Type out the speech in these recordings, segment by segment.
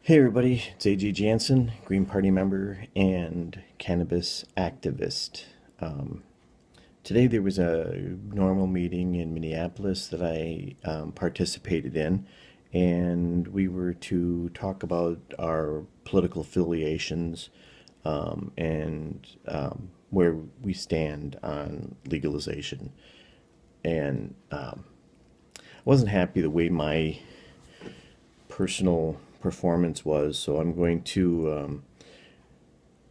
Hey everybody, it's AJ Jansen, Green Party member and cannabis activist. Um, Today there was a normal meeting in Minneapolis that I participated in, and we were to talk about our political affiliations and where we stand on legalization. And I wasn't happy the way my personal performance was, so I'm going to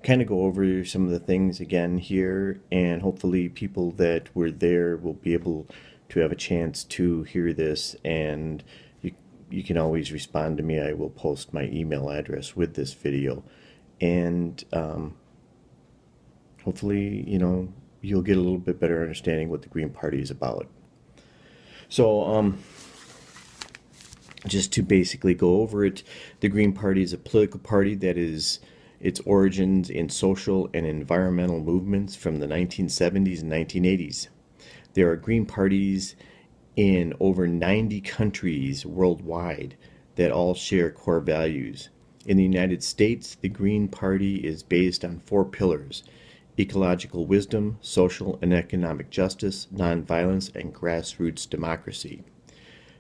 kind of go over some of the things again here, and hopefully people that were there will be able to have a chance to hear this, and you can always respond to me. I will post my email address with this video, and hopefully, you'll get a little bit better understanding what the Green Party is about. So, just to basically go over it, the Green Party is a political party that is its origins in social and environmental movements from the 1970s and 1980s. There are Green Parties in over 90 countries worldwide that all share core values. In the United States, the Green Party is based on four pillars: ecological wisdom, social and economic justice, nonviolence, and grassroots democracy.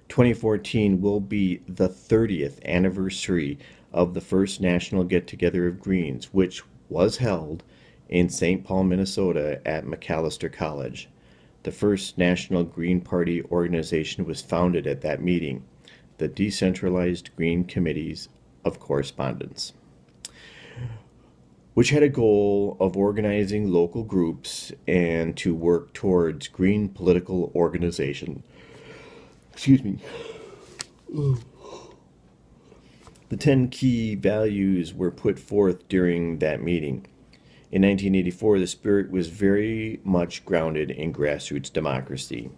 2014 will be the 30th anniversary of the first national get-together of Greens, which was held in St. Paul, Minnesota at Macalester College. The first National Green Party organization was founded at that meeting, the Decentralized Green Committees of Correspondence, which had a goal of organizing local groups and to work towards green political organization. Excuse me. The 10 key values were put forth during that meeting. In 1984, the spirit was very much grounded in grassroots democracy.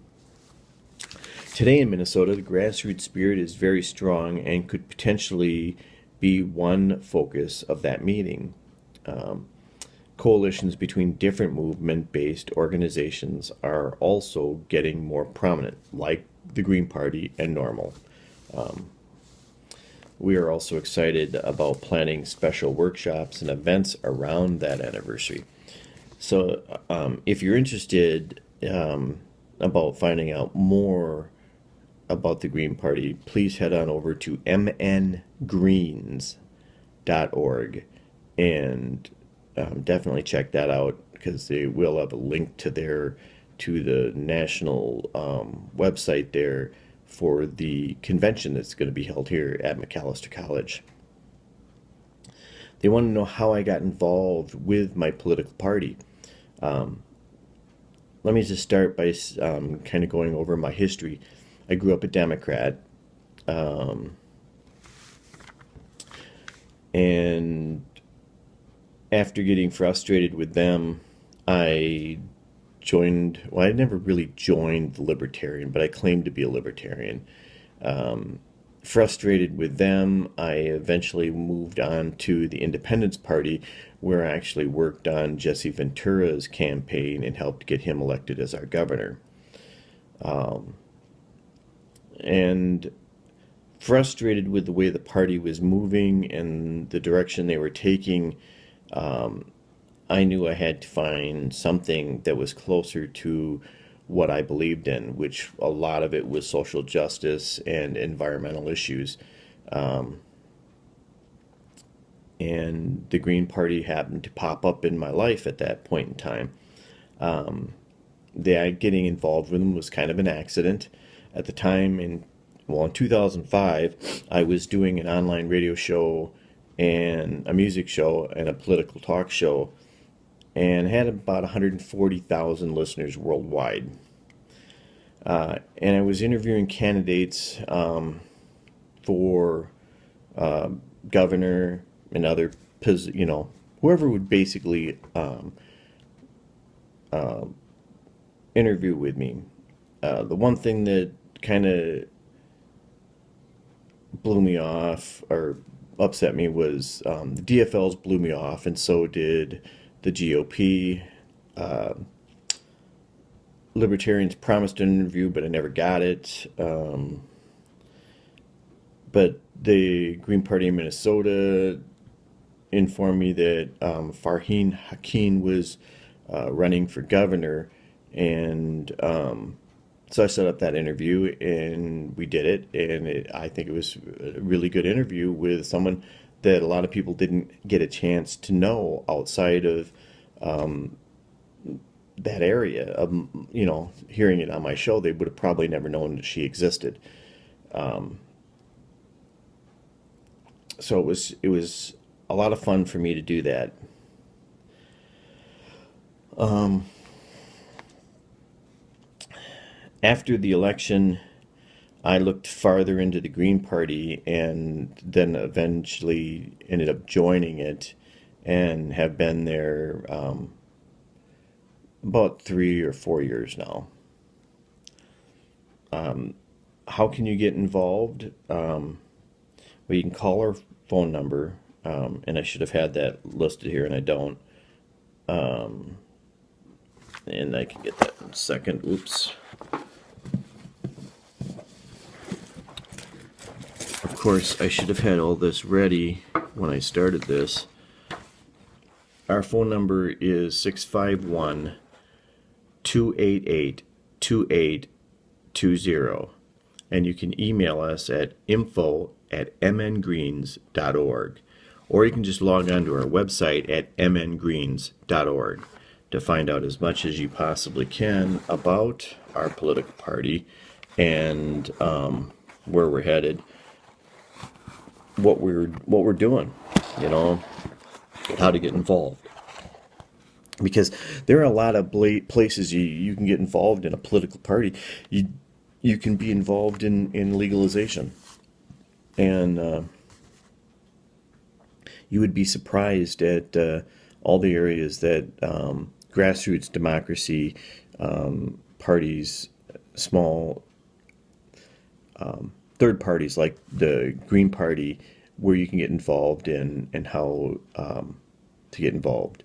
Today in Minnesota, the grassroots spirit is very strong and could potentially be one focus of that meeting. Coalitions between different movement-based organizations are also getting more prominent, like the Green Party and NORML. We are also excited about planning special workshops and events around that anniversary. So if you're interested about finding out more about the Green Party, please head on over to mngreens.org and definitely check that out, because they will have a link to the national website there for the convention that's going to be held here at Macalester College. They want to know how I got involved with my political party. Let me just start by kind of going over my history. I grew up a Democrat, and after getting frustrated with them, I well, I never really joined the Libertarian, but I claimed to be a Libertarian. Frustrated with them, I eventually moved on to the Independence Party, where I actually worked on Jesse Ventura's campaign and helped get him elected as our governor. And frustrated with the way the party was moving and the direction they were taking, I knew I had to find something that was closer to what I believed in, which a lot of it was social justice and environmental issues. And the Green Party happened to pop up in my life at that point in time. Getting involved with them was kind of an accident. At the time, in 2005, I was doing an online radio show and a music show and a political talk show, and had about 140,000 listeners worldwide. And I was interviewing candidates for governor and other, whoever would basically interview with me. The one thing that kind of blew me off or upset me was the DFLs blew me off, and so did the GOP. Libertarians promised an interview, but I never got it. but the Green Party in Minnesota informed me that Farheen Hakim was running for governor, and so I set up that interview, and we did it, and I think it was a really good interview with someone that a lot of people didn't get a chance to know outside of that area. Of, hearing it on my show, they would have probably never known that she existed. So it was a lot of fun for me to do that. After the election, I looked farther into the Green Party and then eventually ended up joining it and have been there about 3 or 4 years now. How can you get involved? Well, you can call our phone number, and I should have had that listed here, and I don't. And I can get that in a second. Oops. Of course, I should have had all this ready when I started this. Our phone number is 651 288 2820. And you can email us at info@mngreens.org. Or you can just log on to our website at mngreens.org to find out as much as you possibly can about our political party and where we're headed, what we're doing, how to get involved. Because there are a lot of places you can get involved in a political party. You can be involved in legalization. And you would be surprised at all the areas that grassroots democracy parties, small third parties like the Green Party, where you can get involved in and how to get involved.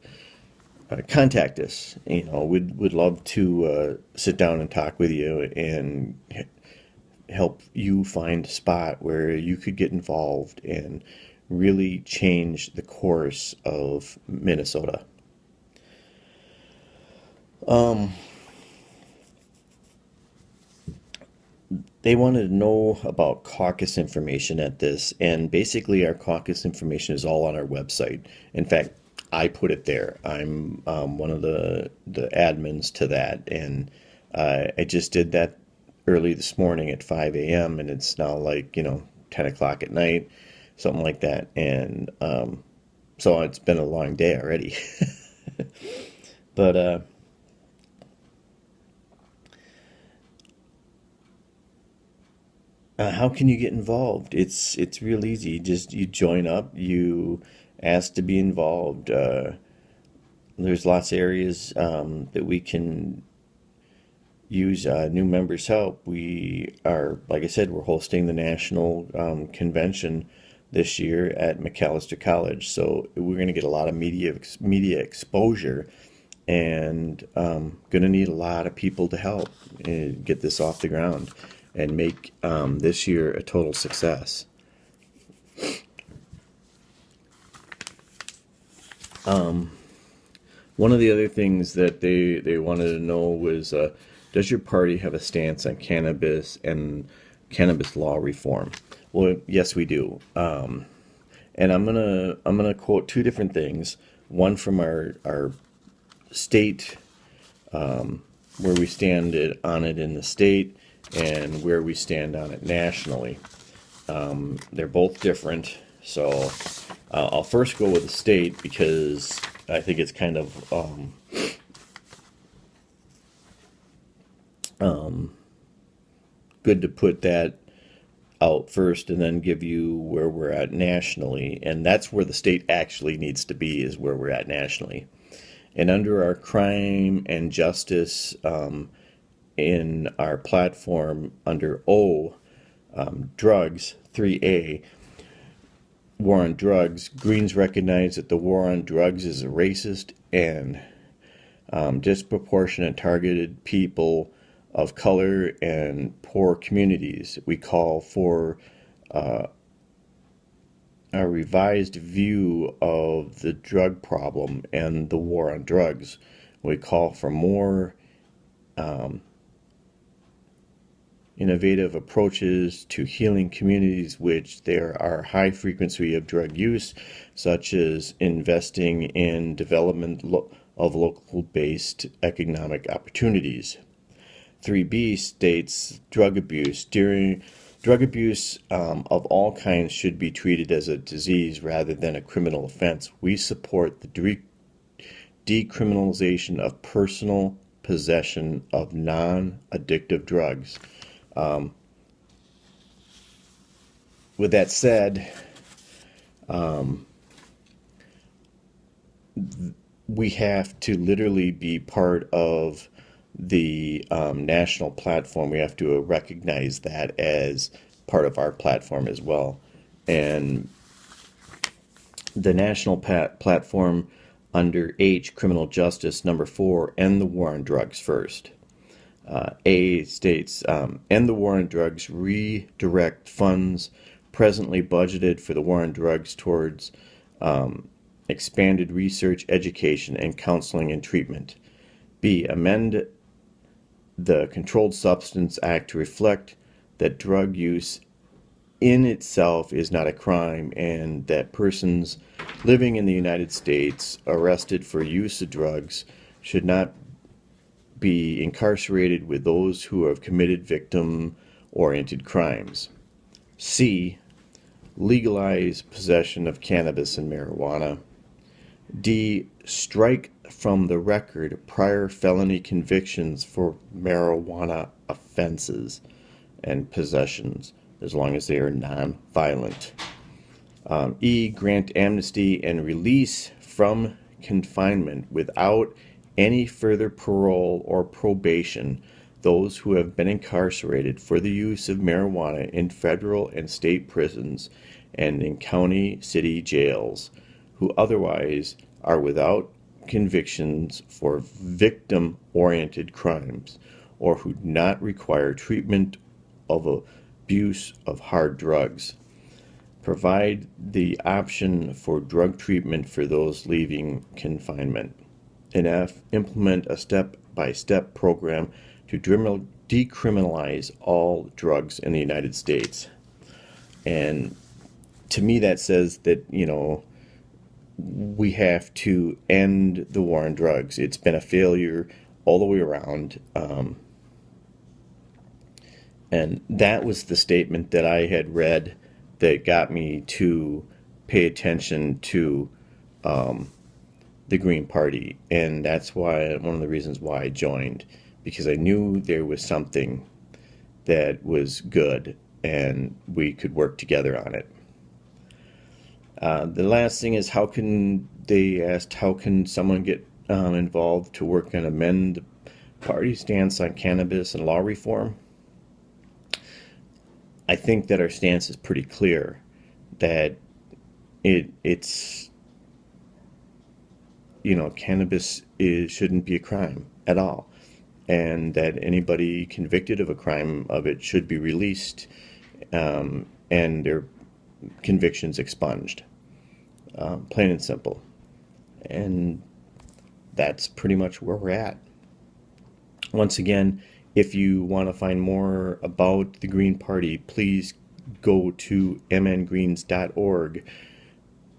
Contact us. We'd love to sit down and talk with you and help you find a spot where you could get involved and really change the course of Minnesota. They wanted to know about caucus information at this, and basically our caucus information is all on our website. In fact, I put it there. I'm one of the admins to that, and I just did that early this morning at 5 a.m. and it's now like 10 o'clock at night, something like that, and so it's been a long day already. But how can you get involved? It's real easy. You join up, you ask to be involved. There's lots of areas that we can use new members' help. We are, like I said, we're hosting the national convention this year at McAllister College, so we're going to get a lot of media exposure, and going to need a lot of people to help get this off the ground and make this year a total success. One of the other things that they wanted to know was, does your party have a stance on cannabis and cannabis law reform? Well, yes, we do. And I'm gonna quote two different things. One from our state, where we stand on it in the state, and where we stand on it nationally. They're both different. So I'll first go with the state because I think it's kind of good to put that out first and then give you where we're at nationally. And that's where the state actually needs to be, is where we're at nationally. And under our crime and justice, in our platform under O, drugs, 3A, war on drugs, Greens recognize that the war on drugs is a racist and disproportionate targeted people of color and poor communities. We call for a revised view of the drug problem and the war on drugs. We call for more innovative approaches to healing communities which there are high frequency of drug use, such as investing in development of local-based economic opportunities. 3B states drug abuse. Drug abuse of all kinds should be treated as a disease rather than a criminal offense. We support the decriminalization of personal possession of non-addictive drugs. With that said, we have to literally be part of the national platform. We have to recognize that as part of our platform as well. And the national platform under H, criminal justice, number 4, end the war on drugs first. A states, end the war on drugs, redirect funds presently budgeted for the war on drugs towards expanded research, education, and counseling and treatment. B, amend the Controlled Substance Act to reflect that drug use in itself is not a crime and that persons living in the United States arrested for use of drugs should not be incarcerated with those who have committed victim-oriented crimes. C, legalize possession of cannabis and marijuana. D, strike from the record prior felony convictions for marijuana offenses and possessions, as long as they are non-violent. E, grant amnesty and release from confinement without any further parole or probation those who have been incarcerated for the use of marijuana in federal and state prisons and in county city jails, who otherwise are without convictions for victim-oriented crimes or who do not require treatment of abuse of hard drugs. Provide the option for drug treatment for those leaving confinement. And F, implement a step-by-step program to decriminalize all drugs in the United States. And to me that says that, we have to end the war on drugs. It's been a failure all the way around. And that was the statement that I had read that got me to pay attention to the Green Party. And that's one of the reasons why I joined, because I knew there was something that was good and we could work together on it. The last thing is, they asked, how can someone get involved to work and amend the party stance on cannabis and law reform? I think that our stance is pretty clear, that it's cannabis shouldn't be a crime at all, and that anybody convicted of a crime of it should be released and their convictions expunged, plain and simple. And that's pretty much where we're at. Once again, if you want to find more about the Green Party, please go to mngreens.org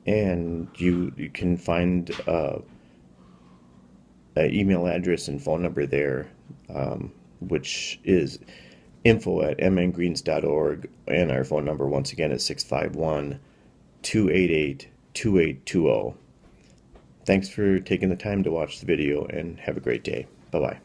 and you can find an email address and phone number there, which is info@mngreens.org, and our phone number once again is 651-288-2820. Thanks for taking the time to watch the video, and have a great day. Bye-bye.